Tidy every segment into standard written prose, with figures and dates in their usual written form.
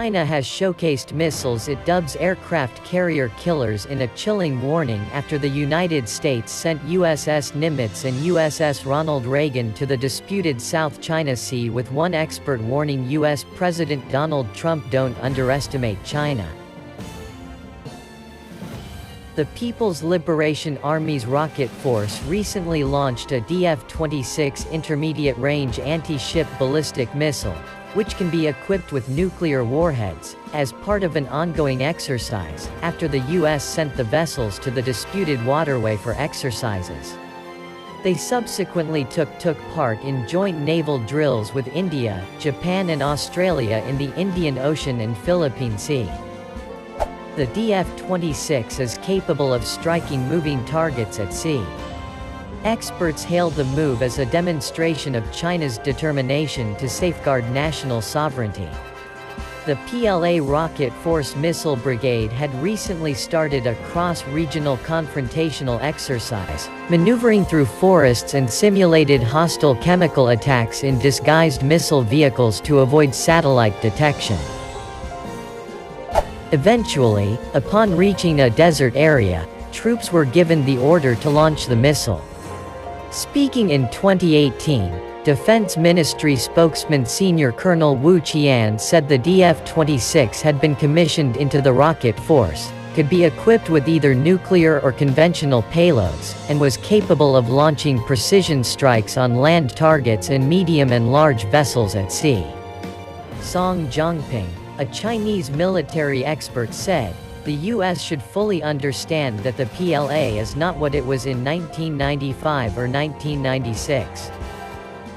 China has showcased missiles it dubs aircraft carrier killers in a chilling warning after the United States sent USS Nimitz and USS Ronald Reagan to the disputed South China Sea, with one expert warning U.S. President Donald Trump don't underestimate China. The People's Liberation Army's rocket force recently launched a DF-26 intermediate-range anti-ship ballistic missile, which can be equipped with nuclear warheads, as part of an ongoing exercise, after the U.S. sent the vessels to the disputed waterway for exercises. They subsequently took part in joint naval drills with India, Japan and Australia in the Indian Ocean and Philippine Sea. The DF-26 is capable of striking moving targets at sea. Experts hailed the move as a demonstration of China's determination to safeguard national sovereignty. The PLA Rocket Force Missile Brigade had recently started a cross-regional confrontational exercise, maneuvering through forests and simulated hostile chemical attacks in disguised missile vehicles to avoid satellite detection. Eventually, upon reaching a desert area, troops were given the order to launch the missile. Speaking in 2018, Defense Ministry spokesman Senior Colonel Wu Qian said the DF-26 had been commissioned into the rocket force, could be equipped with either nuclear or conventional payloads, and was capable of launching precision strikes on land targets and medium and large vessels at sea. Song Zhongping, a Chinese military expert, said, "The U.S. should fully understand that the PLA is not what it was in 1995 or 1996.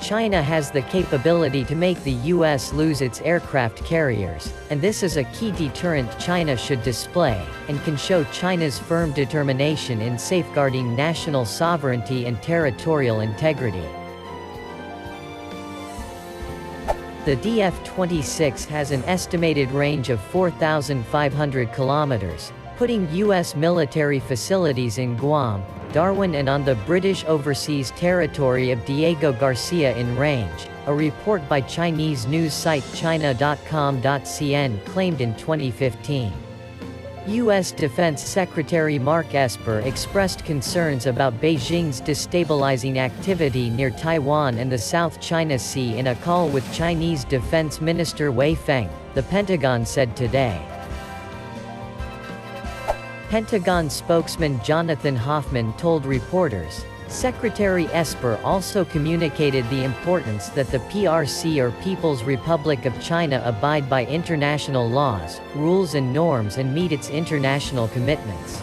China has the capability to make the U.S. lose its aircraft carriers, and this is a key deterrent China should display, and can show China's firm determination in safeguarding national sovereignty and territorial integrity." The DF-26 has an estimated range of 4,500 kilometers, putting U.S. military facilities in Guam, Darwin and on the British overseas territory of Diego Garcia in range, a report by Chinese news site China.com.cn claimed in 2015. U.S. Defense Secretary Mark Esper expressed concerns about Beijing's destabilizing activity near Taiwan and the South China Sea in a call with Chinese Defense Minister Wei Feng, the Pentagon said today. Pentagon spokesman Jonathan Hoffman told reporters, Secretary Esper also communicated the importance that the PRC or People's Republic of China abide by international laws, rules and norms and meet its international commitments.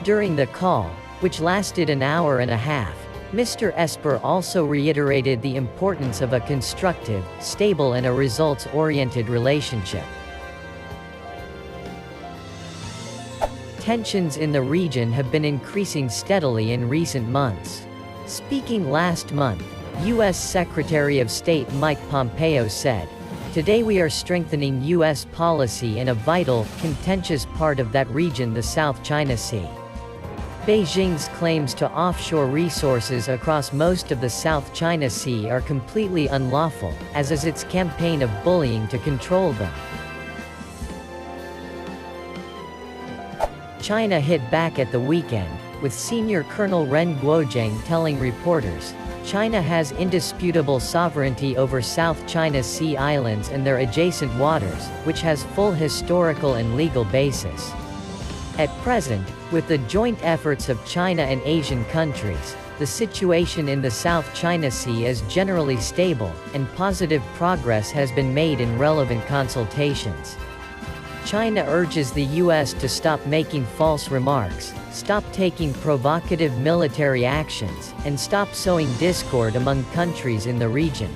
During the call, which lasted an hour and a half, Mr. Esper also reiterated the importance of a constructive, stable and a results-oriented relationship. Tensions in the region have been increasing steadily in recent months. Speaking last month, U.S. Secretary of State Mike Pompeo said, "Today we are strengthening U.S. policy in a vital, contentious part of that region, the South China Sea." Beijing's claims to offshore resources across most of the South China Sea are completely unlawful, as is its campaign of bullying to control them. China hit back at the weekend, with Senior Colonel Ren Guojiang telling reporters, China has indisputable sovereignty over South China Sea islands and their adjacent waters, which has full historical and legal basis. At present, with the joint efforts of China and Asian countries, the situation in the South China Sea is generally stable, and positive progress has been made in relevant consultations. China urges the U.S. to stop making false remarks, stop taking provocative military actions, and stop sowing discord among countries in the region.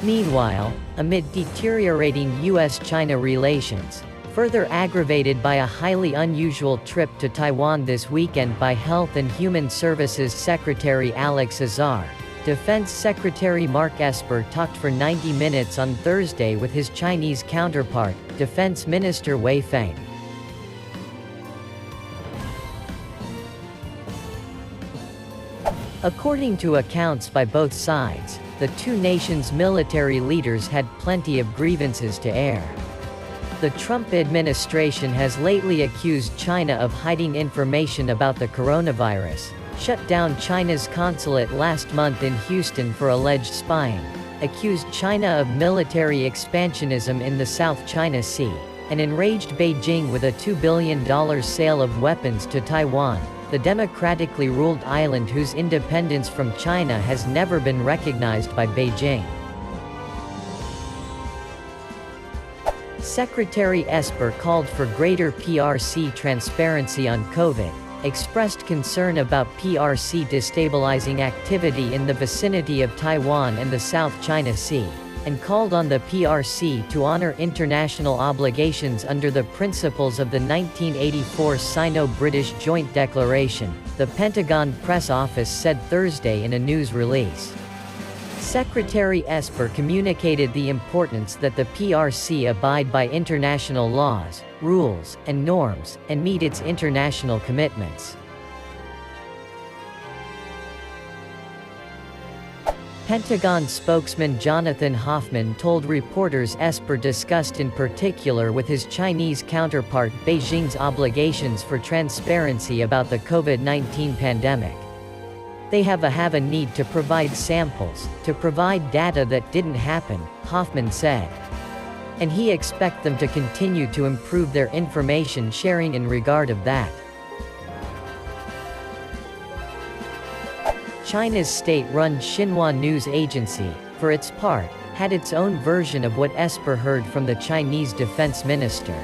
Meanwhile, amid deteriorating U.S.-China relations, further aggravated by a highly unusual trip to Taiwan this weekend by Health and Human Services Secretary Alex Azar, Defense Secretary Mark Esper talked for 90 minutes on Thursday with his Chinese counterpart, Defense Minister Wei Feng. According to accounts by both sides, the two nations' military leaders had plenty of grievances to air. The Trump administration has lately accused China of hiding information about the coronavirus, shut down China's consulate last month in Houston for alleged spying, accused China of military expansionism in the South China Sea, and enraged Beijing with a $2 billion sale of weapons to Taiwan, the democratically ruled island whose independence from China has never been recognized by Beijing. Secretary Esper called for greater PRC transparency on COVID, expressed concern about PRC destabilizing activity in the vicinity of Taiwan and the South China Sea, and called on the PRC to honor international obligations under the principles of the 1984 Sino-British Joint Declaration, the Pentagon press office said Thursday in a news release. Secretary Esper communicated the importance that the PRC abide by international laws, rules, and norms, and meet its international commitments. Pentagon spokesman Jonathan Hoffman told reporters Esper discussed in particular with his Chinese counterpart Beijing's obligations for transparency about the COVID-19 pandemic. They have a need to provide samples, to provide data that didn't happen, Hoffman said. And he expects them to continue to improve their information sharing in regard of that. China's state-run Xinhua news agency, for its part, had its own version of what Esper heard from the Chinese defense minister.